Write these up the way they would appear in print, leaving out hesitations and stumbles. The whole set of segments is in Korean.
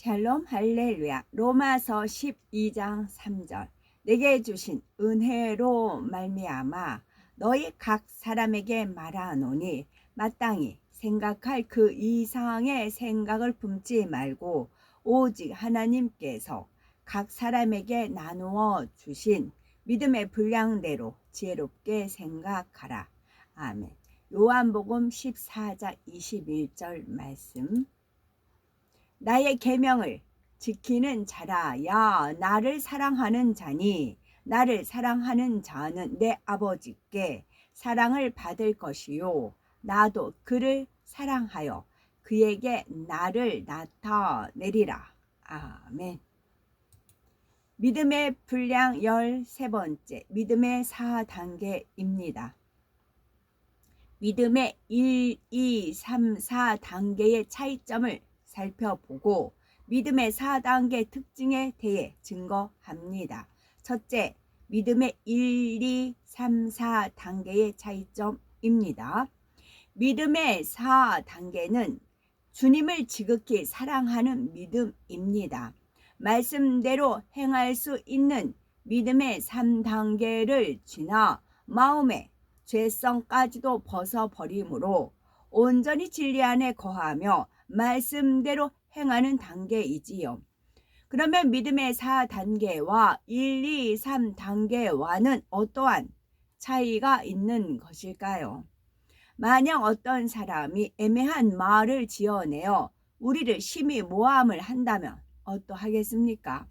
샬롬 할렐루야. 로마서 12장 3절. 내게 주신 은혜로 말미암아 너희 각 사람에게 말하노니 마땅히 생각할 그 이상의 생각을 품지 말고 오직 하나님께서 각 사람에게 나누어 주신 믿음의 분량대로 지혜롭게 생각하라. 아멘. 요한복음 14장 21절 말씀. 나의 계명을 지키는 자라야 나를 사랑하는 자니 나를 사랑하는 자는 내 아버지께 사랑을 받을 것이요 나도 그를 사랑하여 그에게 나를 나타내리라. 아멘. 믿음의 분량 13번째, 믿음의 4단계입니다. 믿음의 1, 2, 3, 4단계의 차이점을 살펴보고 믿음의 4단계 특징에 대해 증거합니다. 첫째, 믿음의 1, 2, 3, 4단계의 차이점입니다. 믿음의 4단계는 주님을 지극히 사랑하는 믿음입니다. 말씀대로 행할 수 있는 믿음의 3단계를 지나 마음의 죄성까지도 벗어버리므로 온전히 진리 안에 거하며 말씀대로 행하는 단계이지요. 그러면 믿음의 4단계와 1, 2, 3단계와는 어떠한 차이가 있는 것일까요? 만약 어떤 사람이 애매한 말을 지어내어 우리를 심히 모함을 한다면 어떠하겠습니까?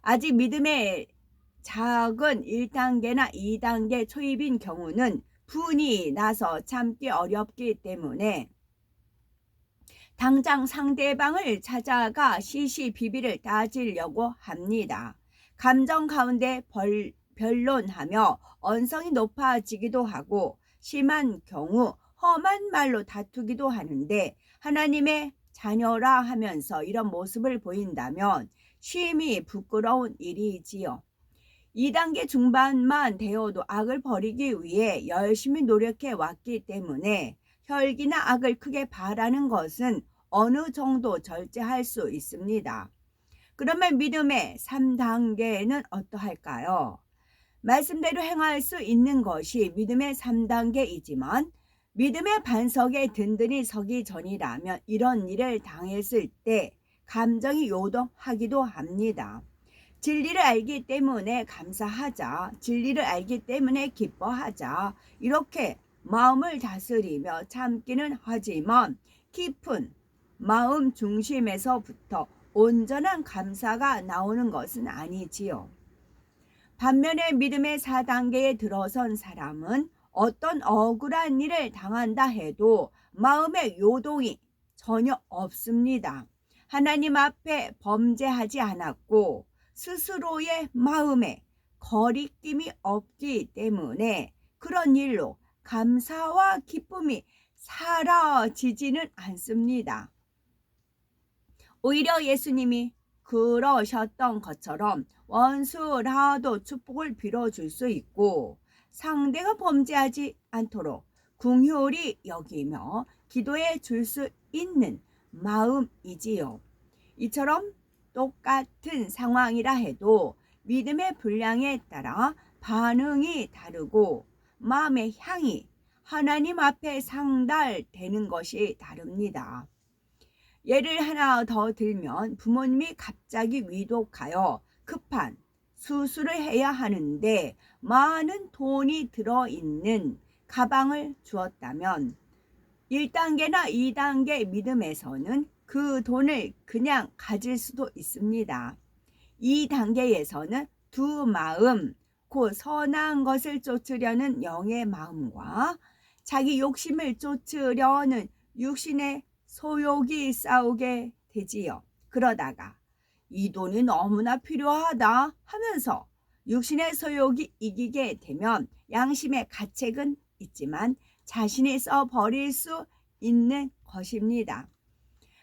아직 믿음의 작은 1단계나 2단계 초입인 경우는 분이 나서 참기 어렵기 때문에 당장 상대방을 찾아가 시시비비를 따지려고 합니다. 감정 가운데 변론하며 언성이 높아지기도 하고 심한 경우 험한 말로 다투기도 하는데 하나님의 자녀라 하면서 이런 모습을 보인다면 심히 부끄러운 일이지요. 2단계 중반만 되어도 악을 버리기 위해 열심히 노력해 왔기 때문에 혈기나 악을 크게 바라는 것은 어느 정도 절제할 수 있습니다. 그러면 믿음의 3단계는 어떠할까요? 말씀대로 행할 수 있는 것이 믿음의 3단계이지만 믿음의 반석에 든든히 서기 전이라면 이런 일을 당했을 때 감정이 요동하기도 합니다. 진리를 알기 때문에 감사하자, 진리를 알기 때문에 기뻐하자, 이렇게 마음을 다스리며 참기는 하지만 깊은 마음 중심에서부터 온전한 감사가 나오는 것은 아니지요. 반면에 믿음의 4단계에 들어선 사람은 어떤 억울한 일을 당한다 해도 마음의 요동이 전혀 없습니다. 하나님 앞에 범죄하지 않았고 스스로의 마음에 거리낌이 없기 때문에 그런 일로 감사와 기쁨이 사라지지는 않습니다. 오히려 예수님이 그러셨던 것처럼 원수라도 축복을 빌어줄 수 있고 상대가 범죄하지 않도록 긍휼히 여기며 기도해 줄 수 있는 마음이지요. 이처럼 똑같은 상황이라 해도 믿음의 분량에 따라 반응이 다르고 마음의 향이 하나님 앞에 상달되는 것이 다릅니다. 예를 하나 더 들면 부모님이 갑자기 위독하여 급한 수술을 해야 하는데 많은 돈이 들어있는 가방을 주었다면 1단계나 2단계 믿음에서는 그 돈을 그냥 가질 수도 있습니다. 2단계에서는 두 마음, 곧 선한 것을 쫓으려는 영의 마음과 자기 욕심을 쫓으려는 육신의 소욕이 싸우게 되지요. 그러다가 이 돈이 너무나 필요하다 하면서 육신의 소욕이 이기게 되면 양심의 가책은 있지만 자신이 써버릴 수 있는 것입니다.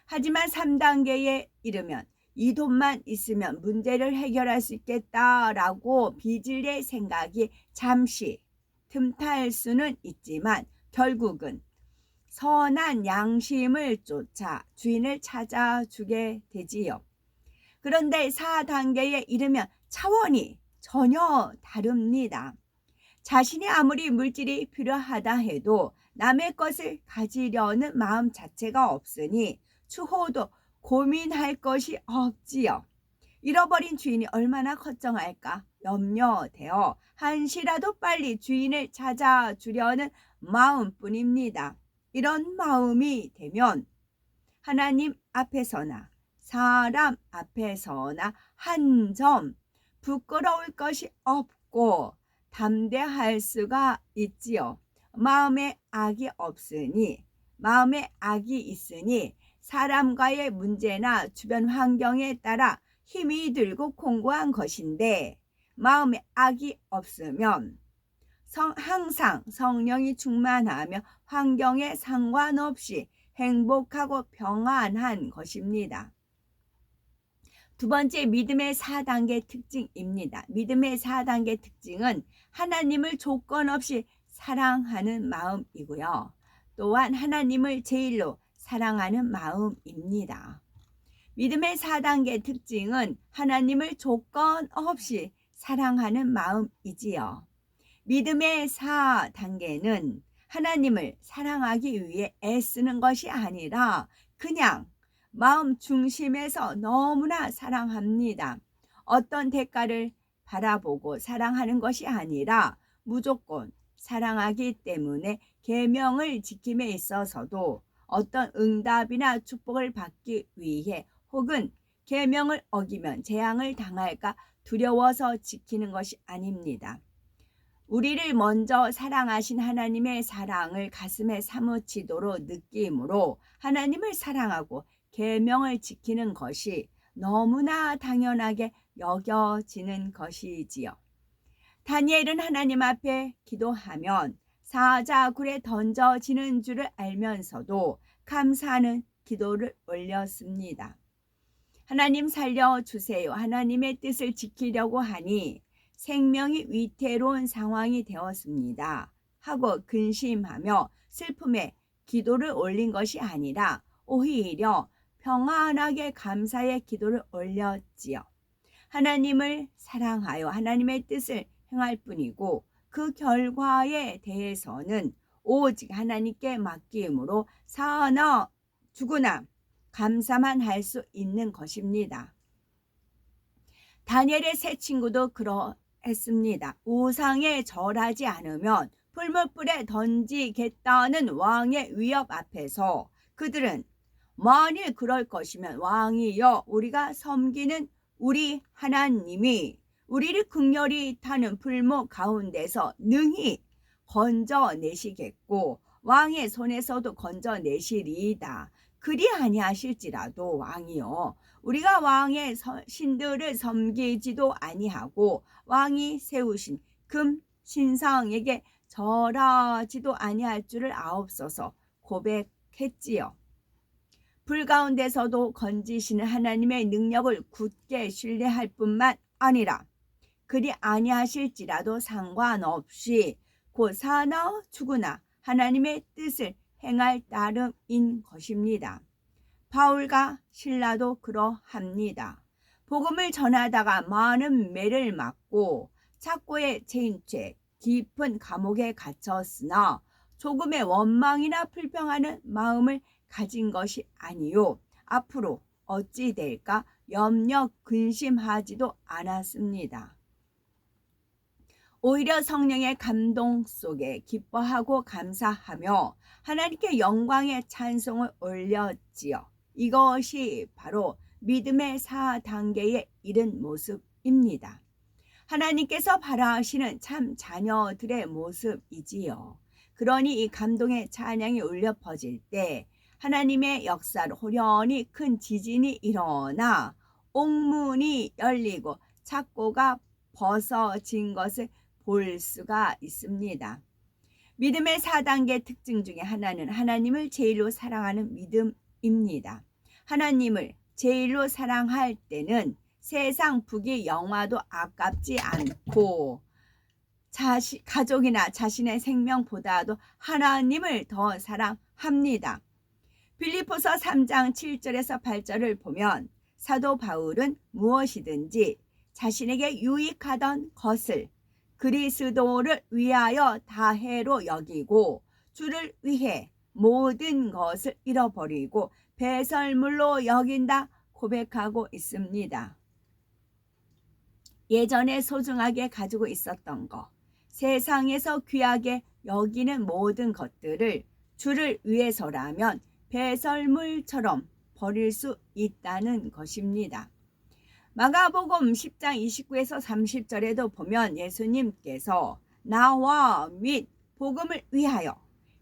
하지만 3단계에 이르면 이 돈만 있으면 문제를 해결할 수 있겠다라고 빚을 생각이 잠시 틈탈 수는 있지만 결국은 선한 양심을 쫓아 주인을 찾아주게 되지요. 그런데 4단계에 이르면 차원이 전혀 다릅니다. 자신이 아무리 물질이 필요하다 해도 남의 것을 가지려는 마음 자체가 없으니 추호도 고민할 것이 없지요. 잃어버린 주인이 얼마나 걱정할까 염려되어 한시라도 빨리 주인을 찾아주려는 마음뿐입니다. 이런 마음이 되면 하나님 앞에서나 사람 앞에서나 한 점 부끄러울 것이 없고 담대할 수가 있지요. 마음에 악이 있으니 사람과의 문제나 주변 환경에 따라 힘이 들고 공고한 것인데 마음에 악이 없으면 항상 성령이 충만하며 환경에 상관없이 행복하고 평안한 것입니다. 두 번째, 믿음의 4단계 특징입니다. 믿음의 4단계 특징은 하나님을 조건 없이 사랑하는 마음이고요. 또한 하나님을 제일로 사랑하는 마음입니다. 믿음의 4단계 특징은 하나님을 조건 없이 사랑하는 마음이지요. 믿음의 4단계는 하나님을 사랑하기 위해 애쓰는 것이 아니라 그냥 마음 중심에서 너무나 사랑합니다. 어떤 대가를 바라보고 사랑하는 것이 아니라 무조건 사랑하기 때문에 계명을 지킴에 있어서도 어떤 응답이나 축복을 받기 위해 혹은 계명을 어기면 재앙을 당할까 두려워서 지키는 것이 아닙니다. 우리를 먼저 사랑하신 하나님의 사랑을 가슴에 사무치도록 느낌으로 하나님을 사랑하고 계명을 지키는 것이 너무나 당연하게 여겨지는 것이지요. 다니엘은 하나님 앞에 기도하면 사자굴에 던져지는 줄을 알면서도 감사하는 기도를 올렸습니다. 하나님 살려주세요. 하나님의 뜻을 지키려고 하니 생명이 위태로운 상황이 되었습니다. 하고 근심하며 슬픔에 기도를 올린 것이 아니라 오히려 평안하게 감사의 기도를 올렸지요. 하나님을 사랑하여 하나님의 뜻을 행할 뿐이고 그 결과에 대해서는 오직 하나님께 맡김으로 사나 죽으나 감사만 할 수 있는 것입니다. 다니엘의 세 친구도 그러했습니다. 우상에 절하지 않으면 풀무불에 던지겠다는 왕의 위협 앞에서 그들은 만일 그럴 것이면 왕이여 우리가 섬기는 우리 하나님이 우리를 극렬히 타는 풀무 가운데서 능히 건져내시겠고 왕의 손에서도 건져내시리이다. 그리 아니하실지라도 왕이여 우리가 왕의 신들을 섬기지도 아니하고 왕이 세우신 금 신상에게 절하지도 아니할 줄을 아옵소서 고백했지요. 불 가운데서도 건지시는 하나님의 능력을 굳게 신뢰할 뿐만 아니라 그리 아니하실지라도 상관없이 곧 사나 죽으나 하나님의 뜻을 행할 따름인 것입니다. 바울과 실라도 그러합니다. 복음을 전하다가 많은 매를 맞고 착고에 채인 채 깊은 감옥에 갇혔으나 조금의 원망이나 불평하는 마음을 가진 것이 아니요 앞으로 어찌 될까 염려 근심하지도 않았습니다. 오히려 성령의 감동 속에 기뻐하고 감사하며 하나님께 영광의 찬송을 올렸지요. 이것이 바로 믿음의 4단계에 이른 모습입니다. 하나님께서 바라시는 참 자녀들의 모습이지요. 그러니 이 감동의 찬양이 울려 퍼질 때 하나님의 역사로 호련히 큰 지진이 일어나 옥문이 열리고 착고가 벗어진 것을 볼 수가 있습니다. 믿음의 4단계 특징 중에 하나는 하나님을 제일로 사랑하는 믿음입니다. 하나님을 제일로 사랑할 때는 세상 부귀 영화도 아깝지 않고 가족이나 자신의 생명보다도 하나님을 더 사랑합니다. 빌립보서 3장 7절에서 8절을 보면 사도 바울은 무엇이든지 자신에게 유익하던 것을 그리스도를 위하여 다해로 여기고 주를 위해 모든 것을 잃어버리고 배설물로 여긴다 고백하고 있습니다. 예전에 소중하게 가지고 있었던 것, 세상에서 귀하게 여기는 모든 것들을 주를 위해서라면 배설물처럼 버릴 수 있다는 것입니다. 마가복음 10장 29에서 30절에도 보면 예수님께서 나와 및 복음을 위하여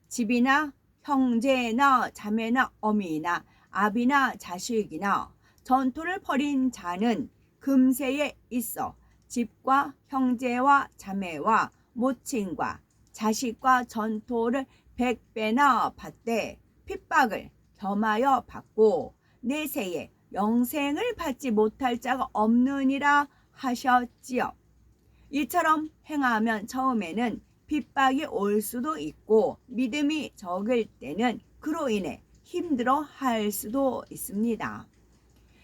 집이나 형제나 자매나 어미나 아비나 자식이나 전토를 벌인 자는 금세에 있어 집과 형제와 자매와 모친과 자식과 전토를 100배나 받되 핍박을 겸하여 받고 내세에 영생을 받지 못할 자가 없느니라 하셨지요. 이처럼 행하면 처음에는 핍박이 올 수도 있고 믿음이 적을 때는 그로 인해 힘들어 할 수도 있습니다.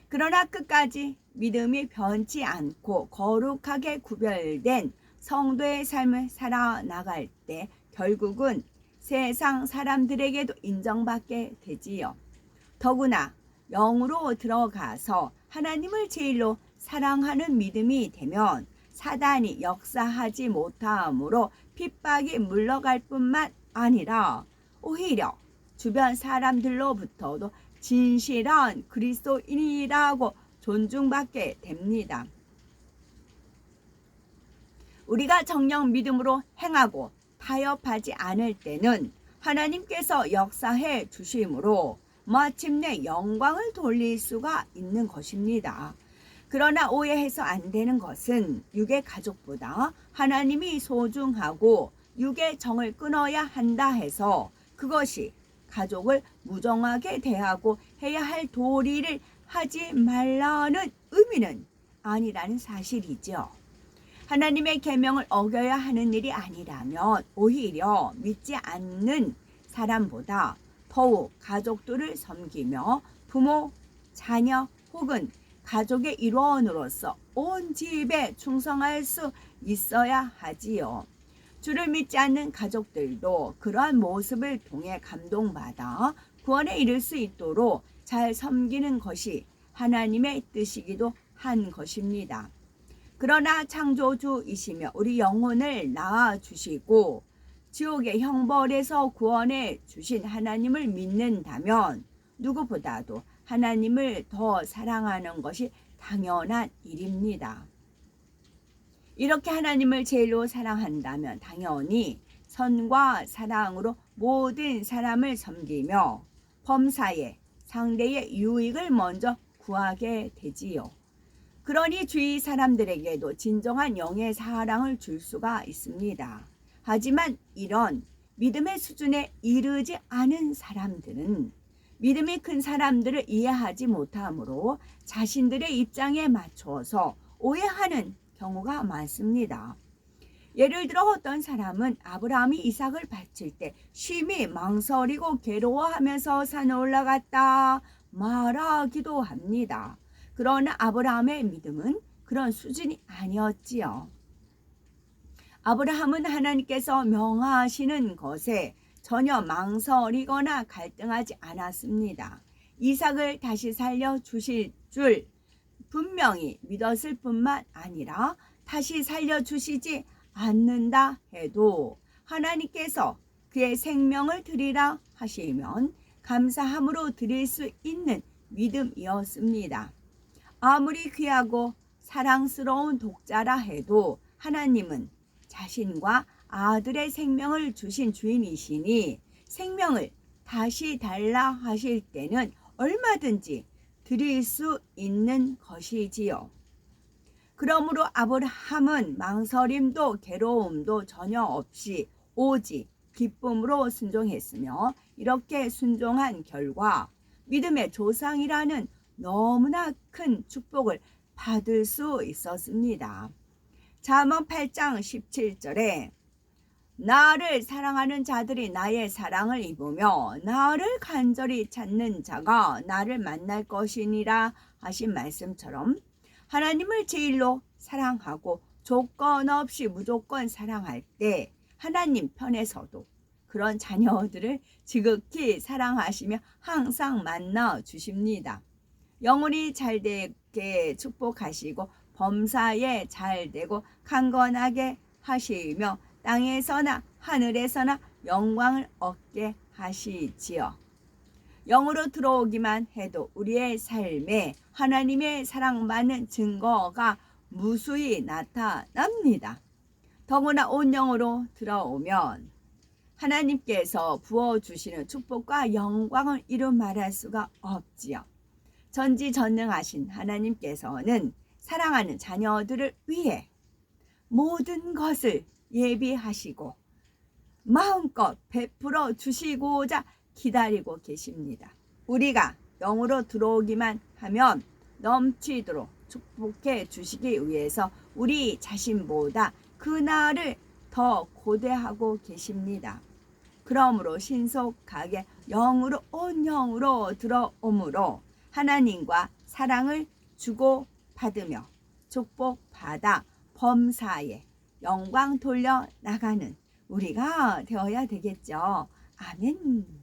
그러나 끝까지 믿음이 변치 않고 거룩하게 구별된 성도의 삶을 살아나갈 때 결국은 세상 사람들에게도 인정받게 되지요. 더구나 영으로 들어가서 하나님을 제일로 사랑하는 믿음이 되면 사단이 역사하지 못함으로 핍박이 물러갈 뿐만 아니라 오히려 주변 사람들로부터도 진실한 그리스도인이라고 존중받게 됩니다. 우리가 정녕 믿음으로 행하고 타협하지 않을 때는 하나님께서 역사해 주심으로 마침내 영광을 돌릴 수가 있는 것입니다. 그러나 오해해서 안 되는 것은 육의 가족보다 하나님이 소중하고 육의 정을 끊어야 한다 해서 그것이 가족을 무정하게 대하고 해야 할 도리를 하지 말라는 의미는 아니라는 사실이죠. 하나님의 계명을 어겨야 하는 일이 아니라면 오히려 믿지 않는 사람보다 더욱 가족들을 섬기며 부모, 자녀 혹은 가족의 일원으로서 온 집에 충성할 수 있어야 하지요. 주를 믿지 않는 가족들도 그러한 모습을 통해 감동받아 구원에 이를 수 있도록 잘 섬기는 것이 하나님의 뜻이기도 한 것입니다. 그러나 창조주이시며 우리 영혼을 낳아주시고 지옥의 형벌에서 구원해 주신 하나님을 믿는다면 누구보다도 하나님을 더 사랑하는 것이 당연한 일입니다. 이렇게 하나님을 제일로 사랑한다면 당연히 선과 사랑으로 모든 사람을 섬기며 범사에 상대의 유익을 먼저 구하게 되지요. 그러니 주위 사람들에게도 진정한 영의 사랑을 줄 수가 있습니다. 하지만 이런 믿음의 수준에 이르지 않은 사람들은 믿음이 큰 사람들을 이해하지 못하므로 자신들의 입장에 맞춰서 오해하는 경우가 많습니다. 예를 들어 어떤 사람은 아브라함이 이삭을 바칠 때 심히 망설이고 괴로워하면서 산에 올라갔다 말하기도 합니다. 그러나 아브라함의 믿음은 그런 수준이 아니었지요. 아브라함은 하나님께서 명하시는 것에 전혀 망설이거나 갈등하지 않았습니다. 이삭을 다시 살려주실 줄 분명히 믿었을 뿐만 아니라 다시 살려주시지 않는다 해도 하나님께서 그의 생명을 드리라 하시면 감사함으로 드릴 수 있는 믿음이었습니다. 아무리 귀하고 사랑스러운 독자라 해도 하나님은 자신과 아들의 생명을 주신 주인이시니 생명을 다시 달라 하실 때는 얼마든지 드릴 수 있는 것이지요. 그러므로 아브라함은 망설임도 괴로움도 전혀 없이 오직 기쁨으로 순종했으며 이렇게 순종한 결과 믿음의 조상이라는 너무나 큰 축복을 받을 수 있었습니다. 잠언 8장 17절에 나를 사랑하는 자들이 나의 사랑을 입으며 나를 간절히 찾는 자가 나를 만날 것이니라 하신 말씀처럼 하나님을 제일로 사랑하고 조건 없이 무조건 사랑할 때 하나님 편에서도 그런 자녀들을 지극히 사랑하시며 항상 만나 주십니다. 영혼이 잘되게 축복하시고 범사에 잘되고 강건하게 하시며 땅에서나 하늘에서나 영광을 얻게 하시지요. 영으로 들어오기만 해도 우리의 삶에 하나님의 사랑받는 증거가 무수히 나타납니다. 더구나 온 영으로 들어오면 하나님께서 부어주시는 축복과 영광을 이루 말할 수가 없지요. 전지전능하신 하나님께서는 사랑하는 자녀들을 위해 모든 것을 예비하시고 마음껏 베풀어 주시고자 기다리고 계십니다. 우리가 영으로 들어오기만 하면 넘치도록 축복해 주시기 위해서 우리 자신보다 그날을 더 고대하고 계십니다. 그러므로 신속하게 영으로 온 영으로 들어오므로 하나님과 사랑을 주고받으며 축복받아 범사에 영광 돌려 나가는 우리가 되어야 되겠죠. 아멘.